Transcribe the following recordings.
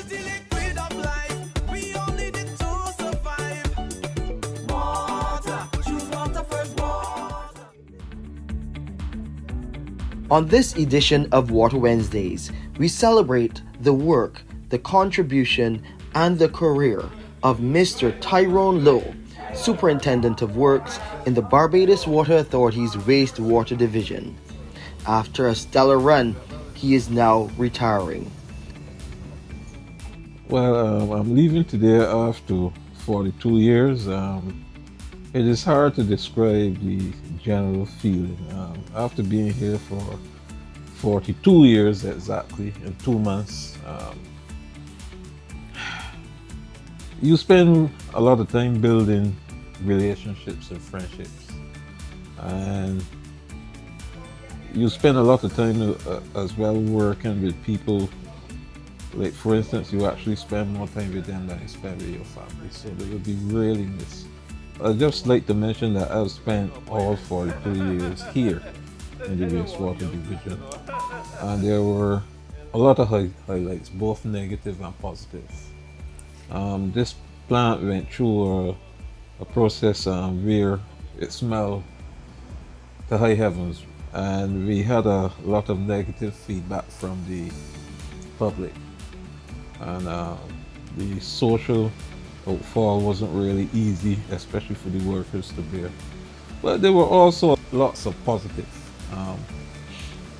the liquid of life. We all need it to survive. Water, choose water first, water. On this edition of Water Wednesdays, we celebrate the work, the contribution, and the career of Mr. Tyrone Lowe, Superintendent of Works in the Barbados Water Authority's Wastewater Division. After a stellar run, he is now retiring. Well, I'm leaving today after 42 years. It is hard to describe the general feeling. After being here for 42 years exactly, in 2 months, you spend a lot of time building relationships and friendships. And you spend a lot of time as well working with people. Like, for instance, you actually spend more time with them than you spend with your family, so they will be really missed. I'd just like to mention that I've spent all 42 years here in the Wastewater Division, and there were a lot of highlights, both negative and positive. This plant went through a process where it smelled to high heavens, and we had a lot of negative feedback from the public. And the social outfall wasn't really easy, especially for the workers to bear. But there were also lots of positive.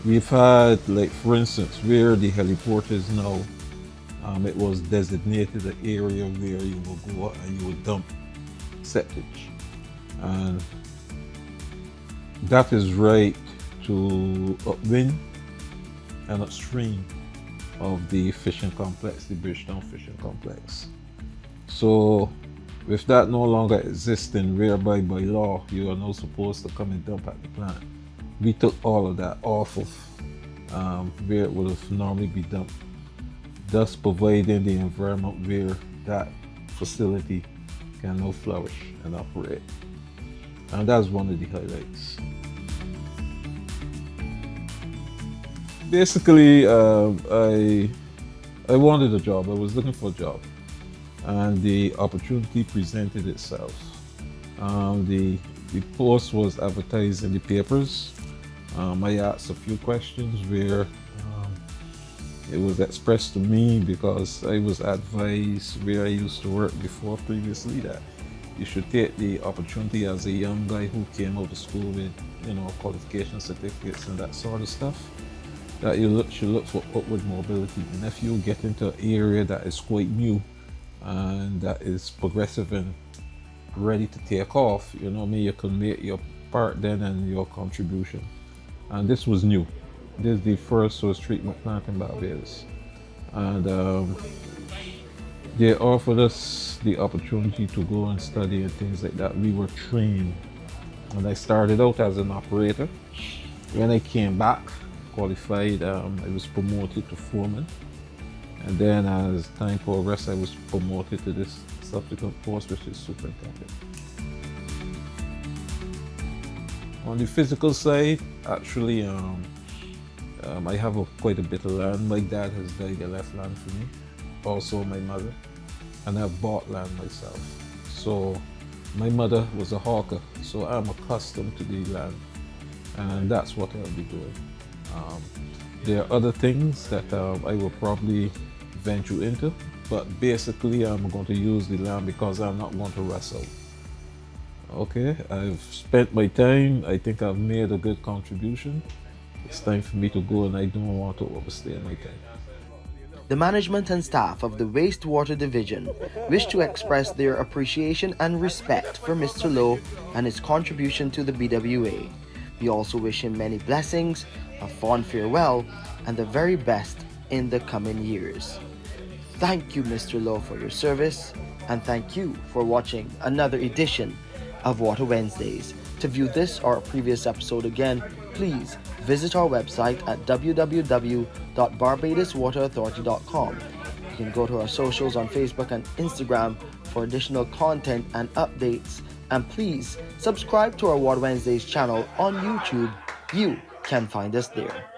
We've had, like, for instance, where the heliport is now, it was designated an area where you will go and you will dump septic. And that is right to upwind and upstream of the fishing complex, the Bridgetown Fishing Complex. So with that no longer existing, whereby by law you are now supposed to come and dump at the plant, we took all of that off of where it would have normally be dumped, thus providing the environment where that facility can now flourish and operate. And that's one of the highlights. Basically, I wanted a job. I was looking for a job, and the opportunity presented itself. The post was advertised in the papers. I asked a few questions where it was expressed to me, because I was advised where I used to work before previously, that you should take the opportunity as a young guy who came out of school with, qualification certificates and that sort of stuff, that you should look for upward mobility. And if you get into an area that is quite new and that is progressive and ready to take off, you can make your part then and your contribution. And this was new. This is the first sewage treatment plant in Barbados. And they offered us the opportunity to go and study and things like that. We were trained. And I started out as an operator. When I came back, qualified, I was promoted to foreman, and then as time progressed, I was promoted to this subsequent post, which is superintendent. On the physical side, actually, I have quite a bit of land. My dad has died and left land for me, also my mother, and I've bought land myself. So my mother was a hawker, so I'm accustomed to the land, and that's what I'll be doing. There are other things that I will probably venture into, but basically I'm going to use the land because I'm not going to wrestle. Okay, I've spent my time. I think I've made a good contribution. It's time for me to go, and I don't want to overstay my time. The management and staff of the Wastewater Division wish to express their appreciation and respect for Mr. Lowe and his contribution to the BWA. We also wish him many blessings, a fond farewell, and the very best in the coming years. Thank you, Mr. Lowe, for your service, and thank you for watching another edition of Water Wednesdays. To view this or a previous episode again, please visit our website at www.barbadoswaterauthority.com. You can go to our socials on Facebook and Instagram for additional content and updates. And please subscribe to our Water Wednesdays channel on YouTube. You can find us there.